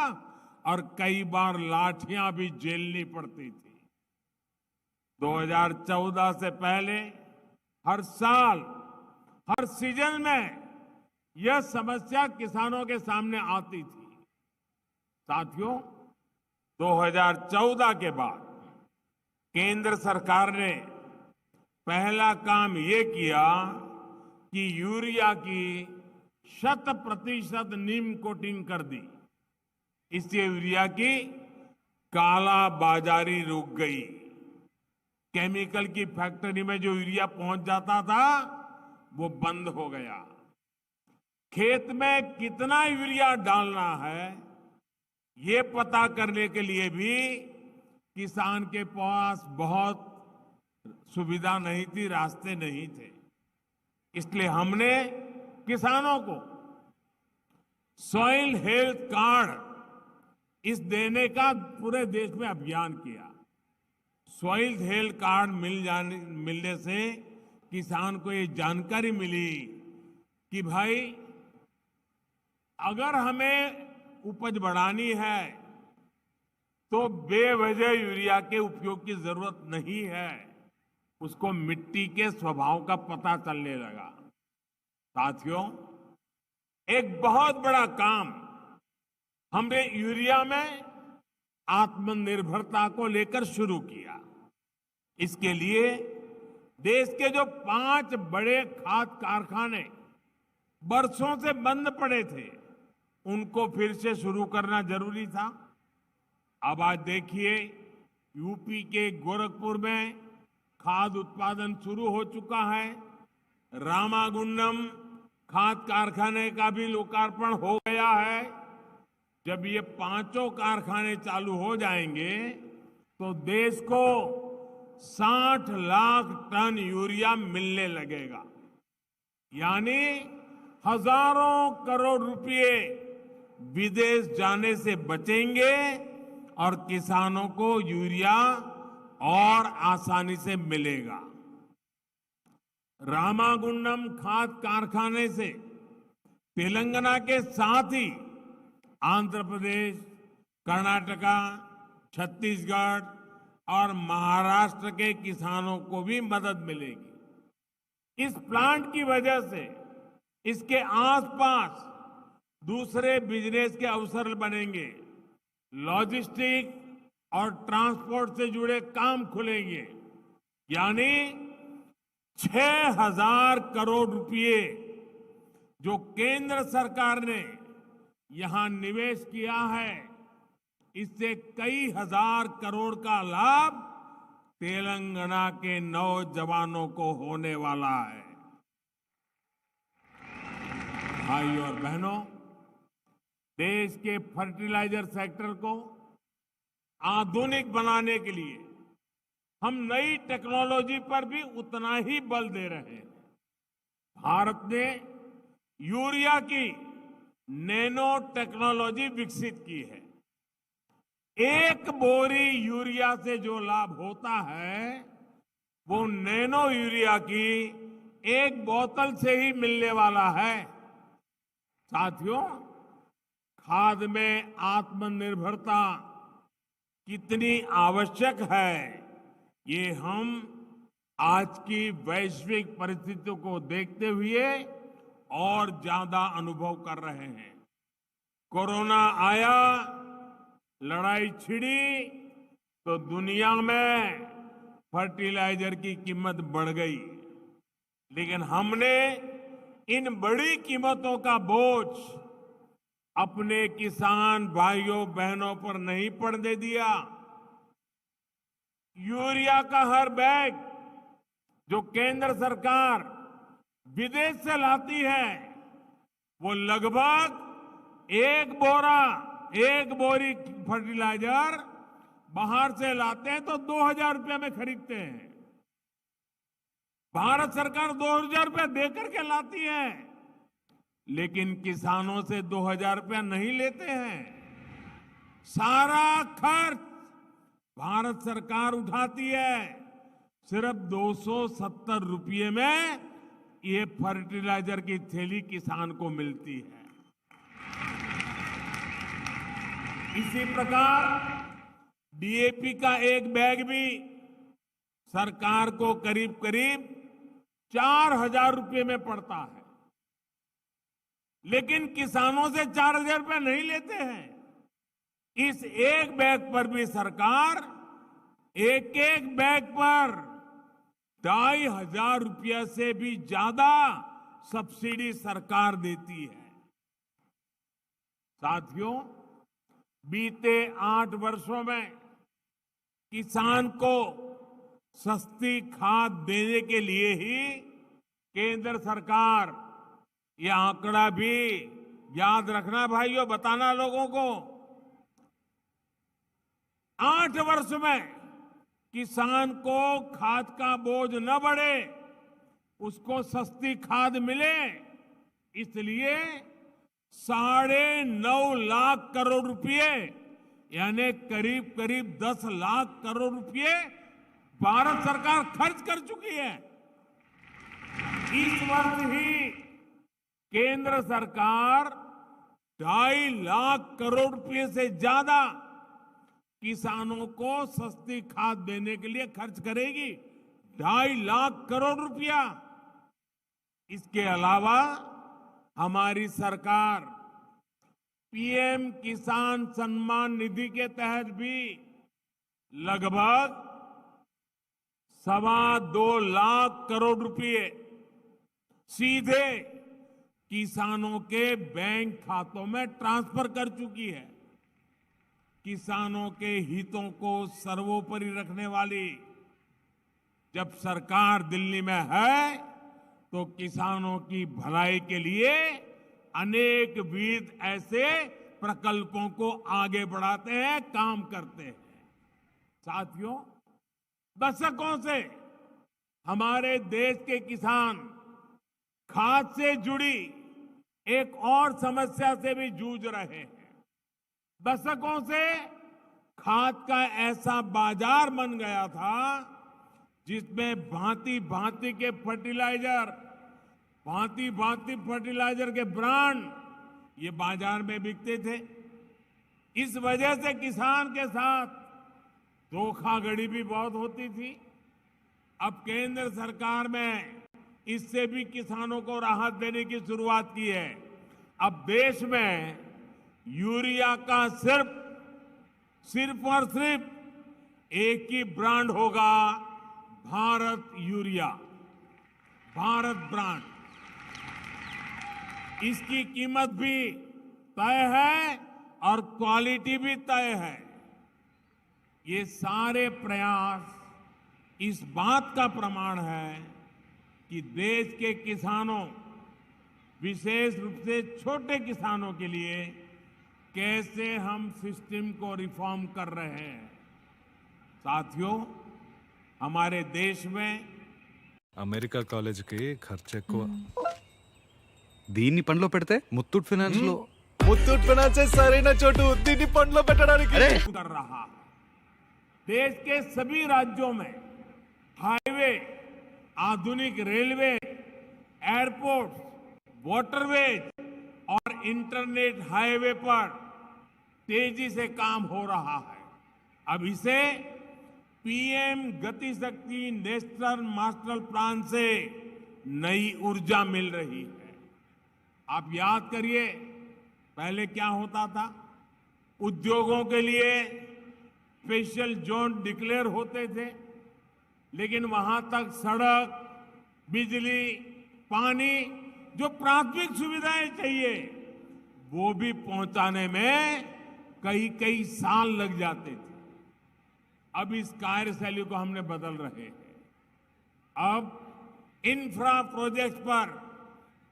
और कई बार लाठियां भी झेलनी पड़ती थी। 2014 से पहले हर साल, हर सीजन में यह समस्या किसानों के सामने आती थी। साथियों, 2014 के बाद केंद्र सरकार ने पहला काम ये किया कि यूरिया की 100% नीम कोटिंग कर दी। इससे यूरिया की काला बाजारी रुक गई। केमिकल की फैक्ट्री में जो यूरिया पहुंच जाता था, वो बंद हो गया। खेत में कितना यूरिया डालना है, ये पता करने के लिए भी किसान के पास बहुत सुविधा नहीं थी, रास्ते नहीं थे। इसलिए हमने किसानों को सॉइल हेल्थ कार्ड इस देने का पूरे देश में अभियान किया। सॉइल हेल्थ कार्ड मिलने से किसान को ये जानकारी मिली कि भाई अगर हमें उपज बढ़ानी है तो बेवजह यूरिया के उपयोग की जरूरत नहीं है। उसको मिट्टी के स्वभाव का पता चलने लगा। साथियों, एक बहुत बड़ा काम हमने यूरिया में आत्मनिर्भरता को लेकर शुरू किया। इसके लिए देश के जो 5 बड़े खाद कारखाने बरसों से बंद पड़े थे, उनको फिर से शुरू करना जरूरी था। अब आज देखिए, यूपी के गोरखपुर में खाद उत्पादन शुरू हो चुका है। रामागुंडम खाद कारखाने का भी लोकार्पण हो गया है। जब ये 5 कारखाने चालू हो जाएंगे तो देश को 60 लाख टन यूरिया मिलने लगेगा। यानी हजारों करोड़ रुपए विदेश जाने से बचेंगे और किसानों को यूरिया और आसानी से मिलेगा। रामागुंडम खाद कारखाने से तेलंगाना के साथ ही आंध्र प्रदेश, कर्नाटका, छत्तीसगढ़ और महाराष्ट्र के किसानों को भी मदद मिलेगी। इस प्लांट की वजह से इसके आसपास दूसरे बिजनेस के अवसर बनेंगे। लॉजिस्टिक और ट्रांसपोर्ट से जुड़े काम खुलेंगे। यानी 6,000 करोड़ रुपए जो केंद्र सरकार ने यहां निवेश किया है, इससे कई हजार करोड़ का लाभ तेलंगाना के नौजवानों को होने वाला है। भाइयों और बहनों, देश के फर्टिलाइजर सेक्टर को आधुनिक बनाने के लिए हम नई टेक्नोलॉजी पर भी उतना ही बल दे रहे हैं। भारत ने यूरिया की नैनो टेक्नोलॉजी विकसित की है। एक बोरी यूरिया से जो लाभ होता है वो नैनो यूरिया की एक बोतल से ही मिलने वाला है। साथियों, खाद में आत्मनिर्भरता कितनी आवश्यक है ये हम आज की वैश्विक परिस्थितियों को देखते हुए और ज्यादा अनुभव कर रहे हैं। कोरोना आया, लड़ाई छिड़ी तो दुनिया में फर्टिलाइजर की कीमत बढ़ गई, लेकिन हमने इन बड़ी कीमतों का बोझ अपने किसान भाइयों बहनों पर नहीं पड़ने दिया। यूरिया का हर बैग जो केंद्र सरकार विदेश से लाती है वो लगभग एक बोरी फर्टिलाइजर बाहर से लाते हैं तो 2000 रुपये में खरीदते हैं। भारत सरकार 2000 रुपये देकर के लाती है, लेकिन किसानों से 2000 रुपया नहीं लेते हैं। सारा खर्च भारत सरकार उठाती है। सिर्फ 270 रुपये में ये फर्टिलाइजर की थैली किसान को मिलती है। इसी प्रकार डीएपी का एक बैग भी सरकार को करीब करीब 4000 रुपये में पड़ता है, लेकिन किसानों से 4000 रुपये नहीं लेते हैं। इस एक बैग पर भी सरकार एक बैग पर 2500 रुपये से भी ज्यादा सब्सिडी सरकार देती है। साथियों, बीते 8 वर्षों में किसान को सस्ती खाद देने के लिए ही केंद्र सरकार, ये आंकड़ा भी याद रखना भाइयों, बताना लोगों को, 8 वर्ष में किसान को खाद का बोझ न बढ़े, उसको सस्ती खाद मिले, इसलिए 9.5 लाख करोड़ रुपए यानी करीब करीब 10 लाख करोड़ रुपए भारत सरकार खर्च कर चुकी है। इस वर्ष ही केंद्र सरकार 2.5 लाख करोड़ रुपए से ज्यादा किसानों को सस्ती खाद देने के लिए खर्च करेगी। 2.5 लाख करोड़ रुपया। इसके अलावा हमारी सरकार पीएम किसान सम्मान निधि के तहत भी लगभग 2.25 लाख करोड़ रुपए सीधे किसानों के बैंक खातों में ट्रांसफर कर चुकी है। किसानों के हितों को सर्वोपरि रखने वाली जब सरकार दिल्ली में है तो किसानों की भलाई के लिए अनेक विध ऐसे प्रकल्पों को आगे बढ़ाते हैं, काम करते हैं। साथियों, दशकों से हमारे देश के किसान खाद से जुड़ी एक और समस्या से भी जूझ रहे हैं। दशकों से खाद का ऐसा बाजार बन गया था जिसमें भांति भांति के फर्टिलाइजर के ब्रांड ये बाजार में बिकते थे। इस वजह से किसान के साथ धोखाधड़ी भी बहुत होती थी। अब केंद्र सरकार में इससे भी किसानों को राहत देने की शुरुआत की है। अब देश में यूरिया का सिर्फ और सिर्फ एक ही ब्रांड होगा, भारत यूरिया, भारत ब्रांड। इसकी कीमत भी तय है और क्वालिटी भी तय है। ये सारे प्रयास इस बात का प्रमाण है कि देश के किसानों, विशेष रूप से छोटे किसानों के लिए कैसे हम सिस्टम को रिफॉर्म कर रहे हैं। साथियों, हमारे देश में అమెరికా కాలేజీకి ఖర్చు ఎక్కువ దీన్ని పనిలో పెడితే ముత్తూట్ ఫైనాన్స్ లో ముత్తూట్ ఫైనాన్స్ సరైన చోటు దీన్ని పనిలో పెట్టడానికి कर रहा है। देश के सभी राज्यों में हाईवे, आधुनिक रेलवे, एयरपोर्ट, वाटरवेज और इंटरनेट हाईवे पर तेजी से काम हो रहा है। अब इसे पीएम गति शक्ति नेशनल मास्टर प्लान से नई ऊर्जा मिल रही है। आप याद करिए, पहले क्या होता था? उद्योगों के लिए स्पेशल जोन डिक्लेयर होते थे, लेकिन वहां तक सड़क, बिजली, पानी, जो प्राथमिक सुविधाएं चाहिए, वो भी पहुंचाने में कई कई साल लग जाते थे। अब इस कार्यशैली को हमने बदल रहे हैं। अब इंफ्रा प्रोजेक्ट पर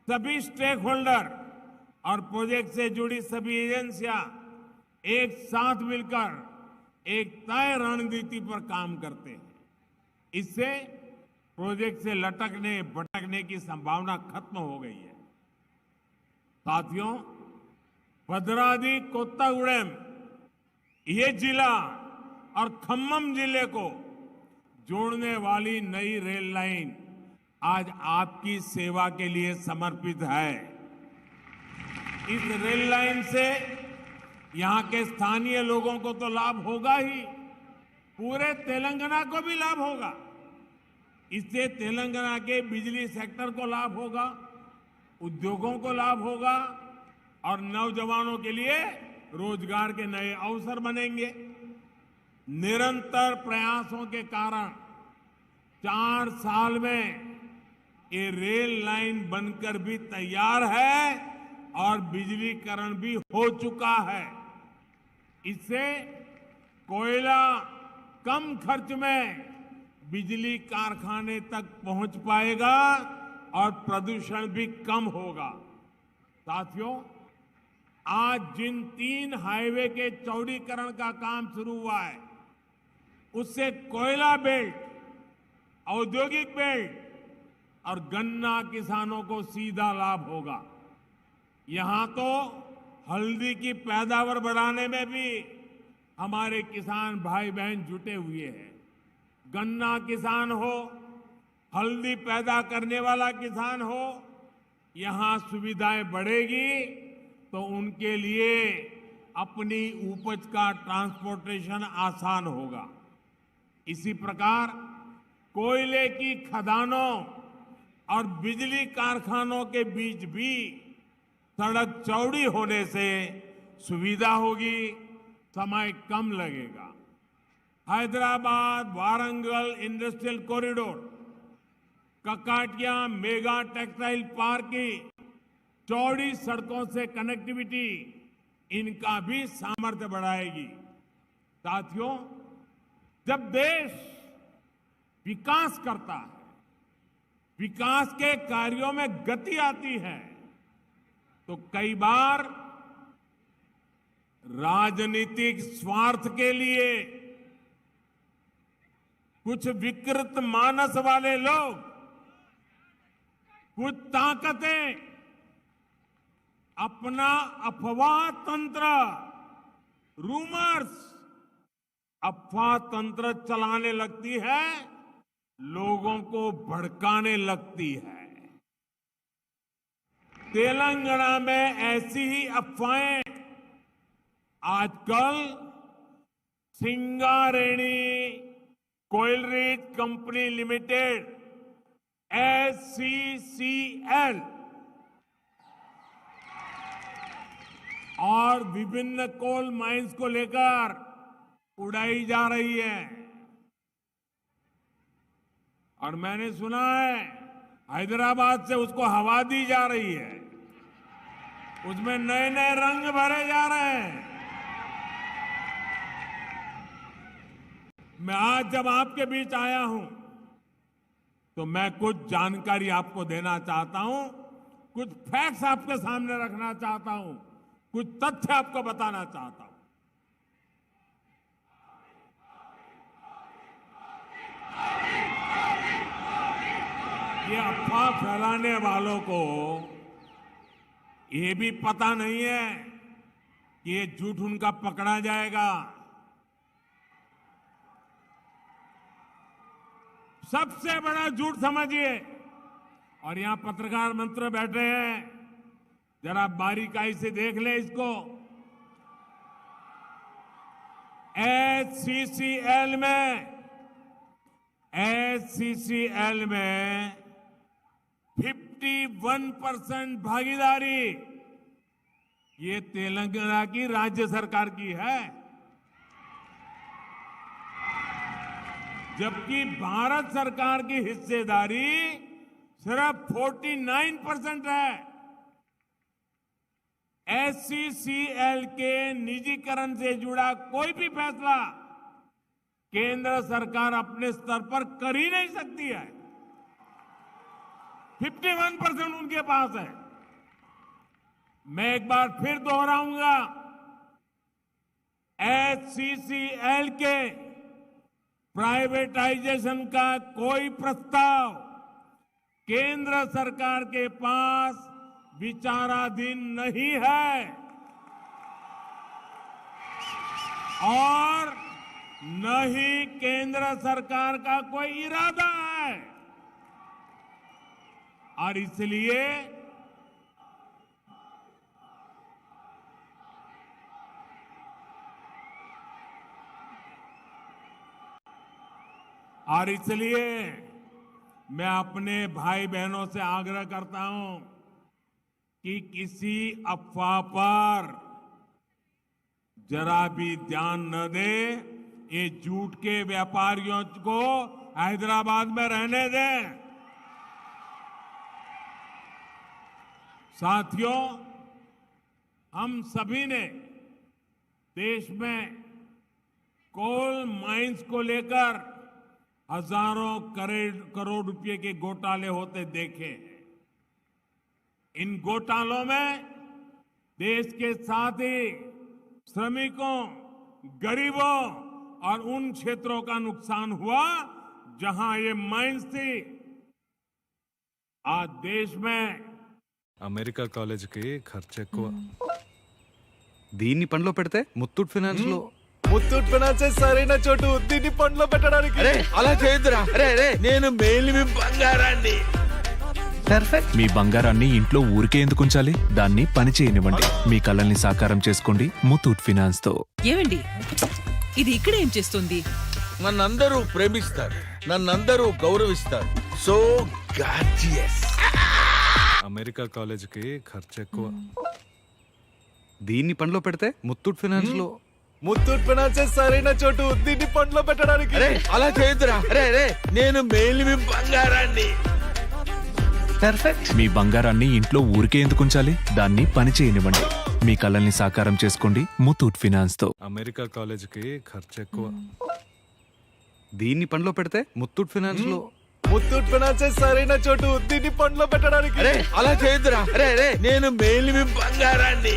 सभी स्टेक होल्डर और प्रोजेक्ट से जुड़ी सभी एजेंसियां एक साथ मिलकर एक तय रणनीति पर काम करते हैं। इससे प्रोजेक्ट से लटकने भटकने की संभावना खत्म हो गई है। साथियों, भद्राद्री कोत्तागुडेम ये जिला और खम्मम जिले को जोड़ने वाली नई रेल लाइन आज आपकी सेवा के लिए समर्पित है। इस रेल लाइन से यहां के स्थानीय लोगों को तो लाभ होगा ही, पूरे तेलंगाना को भी लाभ होगा। इससे तेलंगाना के बिजली सेक्टर को लाभ होगा, उद्योगों को लाभ होगा और नौजवानों के लिए रोजगार के नए अवसर बनेंगे। निरंतर प्रयासों के कारण 4 साल में ये रेल लाइन बनकर भी तैयार है और बिजलीकरण भी हो चुका है। इससे कोयला कम खर्च में बिजली कारखाने तक पहुंच पाएगा और प्रदूषण भी कम होगा। साथियों, आज जिन 3 हाईवे के चौड़ीकरण का काम शुरू हुआ है, उससे कोयला बेल्ट, औद्योगिक बेल्ट और गन्ना किसानों को सीधा लाभ होगा। यहां तो हल्दी की पैदावार बढ़ाने में भी हमारे किसान भाई बहन जुटे हुए हैं। गन्ना किसान हो, हल्दी पैदा करने वाला किसान हो, यहां सुविधाएं बढ़ेगी तो उनके लिए अपनी उपज का ट्रांसपोर्टेशन आसान होगा। इसी प्रकार कोयले की खदानों और बिजली कारखानों के बीच भी सड़क चौड़ी होने से सुविधा होगी, समय कम लगेगा। Hyderabad Warangal industrial corridor, Kakatiya mega textile park की चौड़ी सड़कों से कनेक्टिविटी इनका भी सामर्थ्य बढ़ाएगी। साथियों, जब देश विकास करता है, विकास के कार्यों में गति आती है, तो कई बार राजनीतिक स्वार्थ के लिए कुछ विकृत मानस वाले लोग, कुछ ताकतें अपना अफवाह तंत्र, रूमर्स, अफवाह तंत्र चलाने लगती है, लोगों को भड़काने लगती है। तेलंगाना में ऐसी ही अफवाहें आजकल सिंगारेणी कोयलरीज कंपनी लिमिटेड SCCL और विभिन्न कोल माइंस को लेकर उड़ाई जा रही है। और मैंने सुना है हैदराबाद से उसको हवा दी जा रही है, उसमें नए नए रंग भरे जा रहे हैं। मैं आज जब आपके बीच आया हूं तो मैं कुछ जानकारी आपको देना चाहता हूं, कुछ फैक्ट्स आपके सामने रखना चाहता हूं, कुछ तथ्य आपको बताना चाहता हूं। ये अफवाह फैलाने वालों को ये भी पता नहीं है कि ये झूठ उनका पकड़ा जाएगा। सबसे बड़ा झूठ समझिए, और यहां पत्रकार मित्र बैठे हैं, जरा बारीकाई से देख ले इसको। HCCL में 51% भागीदारी ये तेलंगाना की राज्य सरकार की है, जबकि भारत सरकार की हिस्सेदारी सिर्फ 49% है। HCCL के निजीकरण से जुड़ा कोई भी फैसला केंद्र सरकार अपने स्तर पर कर ही नहीं सकती है। 51% उनके पास है। मैं एक बार फिर दोहराऊंगा, HCCL के प्राइवेटाइजेशन का कोई प्रस्ताव केंद्र सरकार के पास विचाराधीन नहीं है और न ही केंद्र सरकार का कोई इरादा है। और इसलिए मैं अपने भाई बहनों से आग्रह करता हूं कि किसी अफवाह पर जरा भी ध्यान न दे। ये झूठ के व्यापारियों को हैदराबाद में रहने दें। साथियों, हम सभी ने देश में कोल माइंस को लेकर हजारों करोड़ रुपए के घोटाले होते देखे। इन घोटालों में देश के साथ ही श्रमिकों, गरीबों और उन क्षेत्रों का नुकसान हुआ जहां ये माइंस थी। आज देश में అమెరికా కాలేజీకి ఖర్చు ఎక్కువ. దీన్ని పనిలో పెడితే ముత్తూట్ ఫైనాన్స్ లో ముత్తూట్ ఫైనాన్స్ సరైన చోటు. దీన్ని పనిలో పెట్టడానికి. అరే అలా చేయొద్దురా. అరే నేను మేలిమి బంగారాన్ని. పర్ఫెక్ట్. మీ బంగారాన్ని ఇంట్లో ఊరికే ఎందుకు ఉంచాలి? దాన్ని పని చేయనివ్వండి. మీ కలల్ని సాకారం చేసుకోండి ముత్తూట్ ఫైనాన్స్ తో. ఏమండి, ఇది ఇక్కడ ఏం చేస్తుంది? నన్నందరూ ప్రేమిస్తారు, నన్నందరూ గౌరవిస్తారు. So gorgeous. అమెరికా కాలేజీకి ఖర్చు ఎక్కువ. దీన్ని పనిలో పెడితే ముత్తూట్ ఫైనాన్స్ లో ముత్తూట్ ఫైనాన్స్ సరైన చోటు. దీన్ని పనిలో పెట్టడానికి. అరే అలా చేయొద్దురా. అరే నేను మేలిమి బంగారాన్ని. పర్ఫెక్ట్. మీ బంగారాన్ని ఇంట్లో ఊరికే ఎందుకు ఉంచాలి? దాన్ని పని చేయనివ్వండి. మీ కలల్ని సాకారం చేసుకోండి ముత్తూట్ ఫైనాన్స్ తో. అమెరికా కాలేజీకి ఖర్చు ఎక్కువ. దీన్ని పనిలో పెడితే ముత్తూట్ ఫైనాన్స్ లో ముత్తూట్ ఫైనాన్స్ సరైన చోటు. దీన్ని పనిలో పెట్టడానికి. అరే అలా చేయొద్దురా. అరే నేను మేలిమి బంగారాన్ని.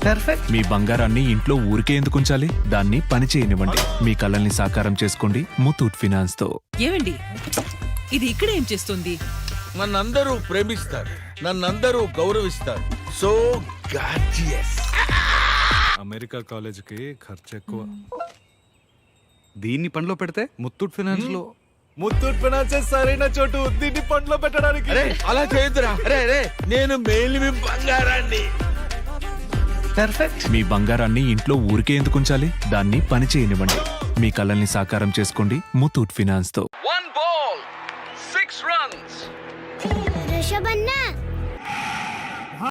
పర్ఫెక్ట్. మీ బంగారాన్ని ఇంట్లో ఊరికే ఎందుకు ఉంచాలి? దాన్ని పని చేయనివ్వండి. మీ కలల్ని సాకారం చేసుకోండి ముత్తూట్ ఫైనాన్స్ తో. ఏమండి, ఇది ఇక్కడ ఏం చేస్తుంది? నన్నందరూ ప్రేమిస్తారు, నన్నందరూ గౌరవిస్తారు. So gorgeous. అమెరికా కాలేజీకి ఖర్చు ఎక్కువ. దీన్ని పనిలో పెడితే ముత్తూట్ ఫైనాన్స్ లో ముత్తూట్ ఫైనాన్స్ సరైన చోటు. దీన్ని పనిలో పెట్టడానికి. అరే అలా చేయొద్దురా. అరే నేను మేలిమి బంగారాన్ని. పర్ఫెక్ట్. మీ బంగారాన్ని ఇంట్లో ఊరికే ఎందుకు ఉంచాలి? దాన్ని పని చేయనివ్వండి. మీ కలల్ని సాకారం చేసుకోండి ముత్తూట్ ఫైనాన్స్ తో.